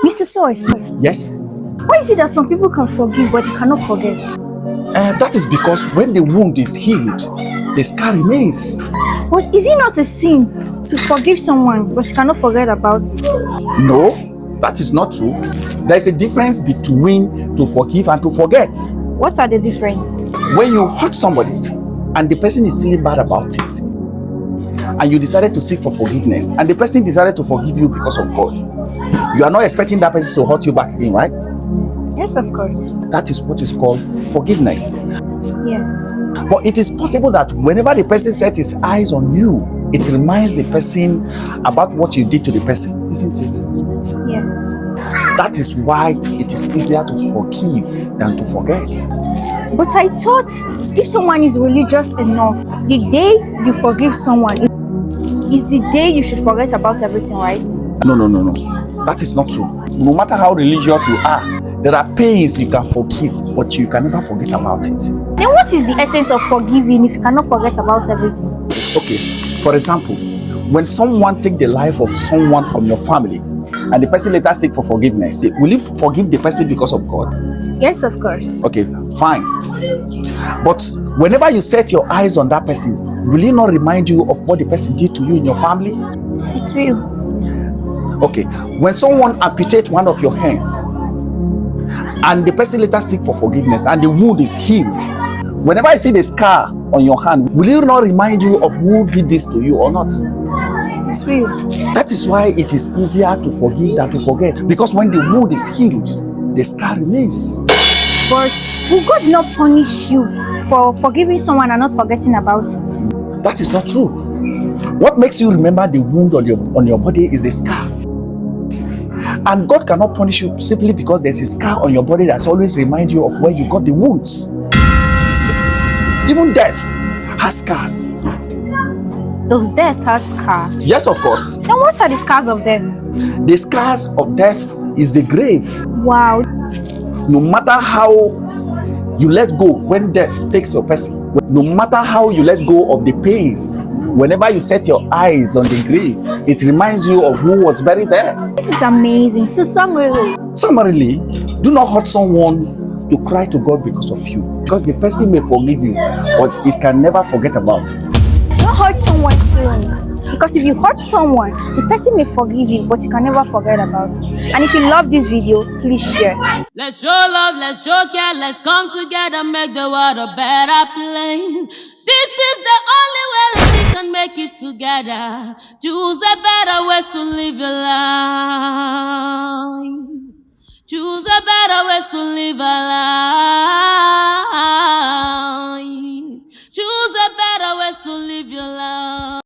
Mr. Soy, Yes? why is it that some people can forgive but they cannot forget? That is because when the wound is healed, the scar remains. But is it not a sin to forgive someone but you cannot forget about it? No, that is not true. There is a difference between to forgive and to forget. What are the difference? When you hurt somebody and the person is feeling bad about it, and you decided to seek for forgiveness, and the person decided to forgive you because of God, you are not expecting that person to hurt you back again, right? Yes, of course. That is what is called forgiveness. Yes. But it is possible that whenever the person sets his eyes on you, it reminds the person about what you did to the person, isn't it? Yes. That is why it is easier to forgive than to forget. But I thought if someone is religious enough, the day you forgive someone is the day you should forget about everything, right? No. That is not true. No matter how religious you are, there are pains you can forgive, but you can never forget about it. Then what is the essence of forgiving if you cannot forget about everything? Okay, for example, when someone takes the life of someone from your family, and the person later seek for forgiveness, will you forgive the person because of God? Yes, of course. Okay, fine. But whenever you set your eyes on that person, will it not remind you of what the person did to you in your family? It will. Okay, when someone amputates one of your hands, and the person later seek for forgiveness, and the wound is healed, whenever I see the scar on your hand, will it not remind you of who did this to you or not? It will. That is why it is easier to forgive than to forget. Because when the wound is healed, the scar remains. But will God not punish you for forgiving someone and not forgetting about it? That is not true. What makes you remember the wound on your body is the scar. And God cannot punish you simply because there's a scar on your body that's always remind you of where you got the wounds. Even death has scars. Does death have scars? Yes, of course. Then what are the scars of death? The scars of death is the grave. Wow. No matter how you let go when death takes your person, no matter how you let go of the pains, whenever you set your eyes on the grave, it reminds you of who was buried there. This is amazing. So Summarily, do not hurt someone to cry to God because of you. Because the person may forgive you, but it can never forget about it. don't hurt someone's feelings. Because if you hurt someone, the person may forgive you, but you can never forget about it. And if you love this video, please share. Let's show love, let's show care, let's come together, make the world a better place. This is the only way that we can make it together. Choose a better ways to live your lives. Choose a better ways to live our lives. Choose a better ways to live your life.